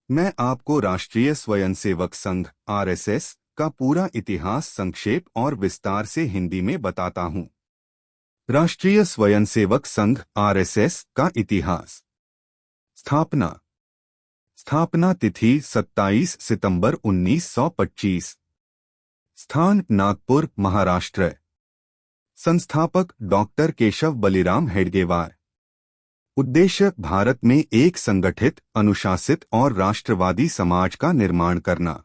मैं आपको राष्ट्रीय स्वयंसेवक संघ आरएसएस का पूरा इतिहास संक्षेप और विस्तार से हिंदी में बताता हूँ। राष्ट्रीय स्वयंसेवक संघ आरएसएस का इतिहास। स्थापना। स्थापना तिथि 27 सितंबर 1925। स्थान नागपुर, महाराष्ट्र। संस्थापक डॉक्टर केशव बलिराम हेडगेवार। उद्देश्य भारत में एक संगठित, अनुशासित और राष्ट्रवादी समाज का निर्माण करना।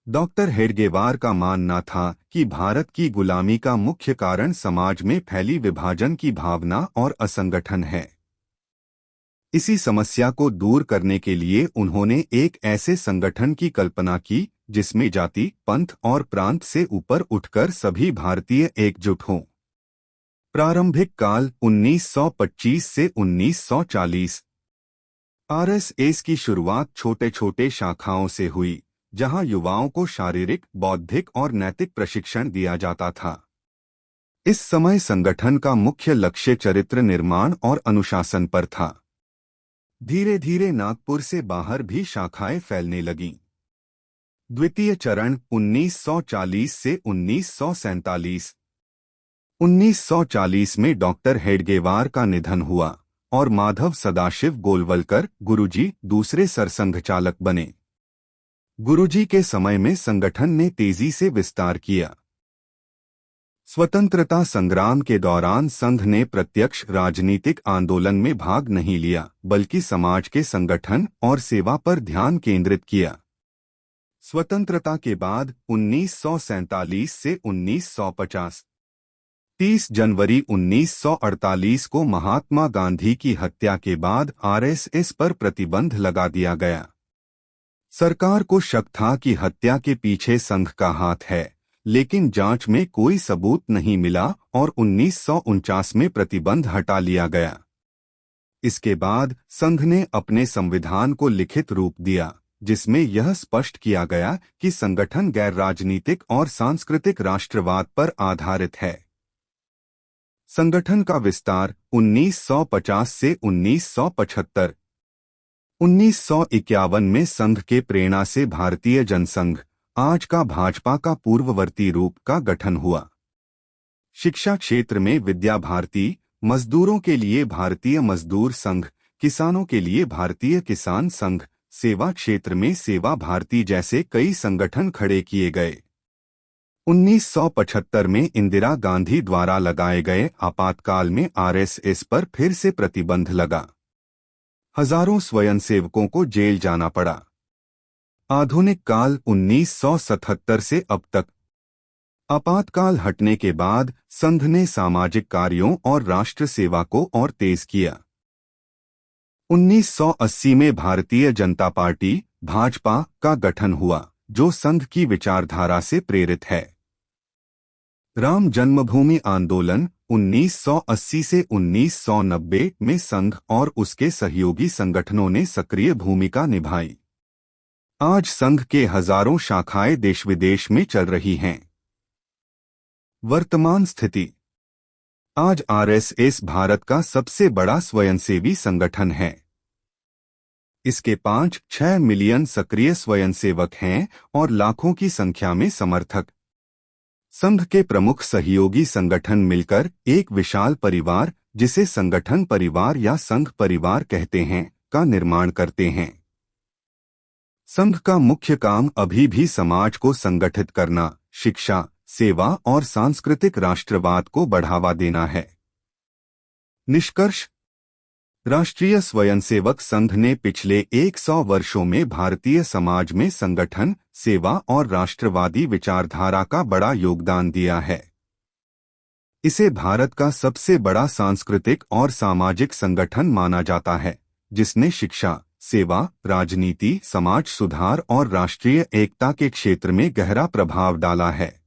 डॉक्टर हेडगेवार का मानना था कि भारत की गुलामी का मुख्य कारण समाज में फैली विभाजन की भावना और असंगठन है। इसी समस्या को दूर करने के लिए उन्होंने एक ऐसे संगठन की कल्पना की जिसमें जाति, पंथ और प्रांत से ऊपर उठकर सभी भारतीय एकजुट हों। प्रारंभिक काल 1925 से 1940। आरएसएस की शुरुआत छोटे छोटे शाखाओं से हुई, जहां युवाओं को शारीरिक, बौद्धिक और नैतिक प्रशिक्षण दिया जाता था। इस समय संगठन का मुख्य लक्ष्य चरित्र निर्माण और अनुशासन पर था। धीरे धीरे नागपुर से बाहर भी शाखाएं फैलने लगीं। द्वितीय चरण 1940 से 1947। 1940 में डॉक्टर हेडगेवार का निधन हुआ और माधव सदाशिव गोलवलकर गुरुजी दूसरे सरसंघ चालक बने। गुरुजी के समय में संगठन ने तेजी से विस्तार किया। स्वतंत्रता संग्राम के दौरान संघ ने प्रत्यक्ष राजनीतिक आंदोलन में भाग नहीं लिया, बल्कि समाज के संगठन और सेवा पर ध्यान केंद्रित किया। स्वतंत्रता के बाद 1947 से 1950। 30 जनवरी 1948 को महात्मा गांधी की हत्या के बाद आरएसएस पर प्रतिबंध लगा दिया गया। सरकार को शक था कि हत्या के पीछे संघ का हाथ है, लेकिन जांच में कोई सबूत नहीं मिला और 1949 में प्रतिबंध हटा लिया गया। इसके बाद संघ ने अपने संविधान को लिखित रूप दिया, जिसमें यह स्पष्ट किया गया कि संगठन गैर राजनीतिक और सांस्कृतिक राष्ट्रवाद पर आधारित है। संगठन का विस्तार 1950 से 1975। 1951 में संघ के प्रेरणा से भारतीय जनसंघ, आज का भाजपा का पूर्ववर्ती रूप, का गठन हुआ। शिक्षा क्षेत्र में विद्या भारती, मजदूरों के लिए भारतीय मजदूर संघ, किसानों के लिए भारतीय किसान संघ, सेवा क्षेत्र में सेवा भारती जैसे कई संगठन खड़े किए गए। 1975 में इंदिरा गांधी द्वारा लगाए गए आपातकाल में आरएसएस पर फिर से प्रतिबंध लगा। हजारों स्वयंसेवकों को जेल जाना पड़ा। आधुनिक काल 1977 से अब तक। आपातकाल हटने के बाद संघ ने सामाजिक कार्यों और राष्ट्र सेवा को और तेज किया। 1980 में भारतीय जनता पार्टी भाजपा का गठन हुआ, जो संघ की विचारधारा से प्रेरित है। राम जन्मभूमि आंदोलन 1980 से 1990 में संघ और उसके सहयोगी संगठनों ने सक्रिय भूमिका निभाई। आज संघ के हजारों शाखाएं देश विदेश में चल रही हैं। वर्तमान स्थिति। आज आरएसएस भारत का सबसे बड़ा स्वयंसेवी संगठन है। इसके 5-6 मिलियन सक्रिय स्वयंसेवक हैं और लाखों की संख्या में समर्थक। संघ के प्रमुख सहयोगी संगठन मिलकर एक विशाल परिवार, जिसे संगठन परिवार या संघ परिवार कहते हैं, का निर्माण करते हैं। संघ का मुख्य काम अभी भी समाज को संगठित करना, शिक्षा, सेवा और सांस्कृतिक राष्ट्रवाद को बढ़ावा देना है। निष्कर्ष। राष्ट्रीय स्वयंसेवक संघ ने पिछले 100 वर्षों में भारतीय समाज में संगठन, सेवा और राष्ट्रवादी विचारधारा का बड़ा योगदान दिया है। इसे भारत का सबसे बड़ा सांस्कृतिक और सामाजिक संगठन माना जाता है, जिसने शिक्षा, सेवा, राजनीति, समाज सुधार और राष्ट्रीय एकता के क्षेत्र में गहरा प्रभाव डाला है।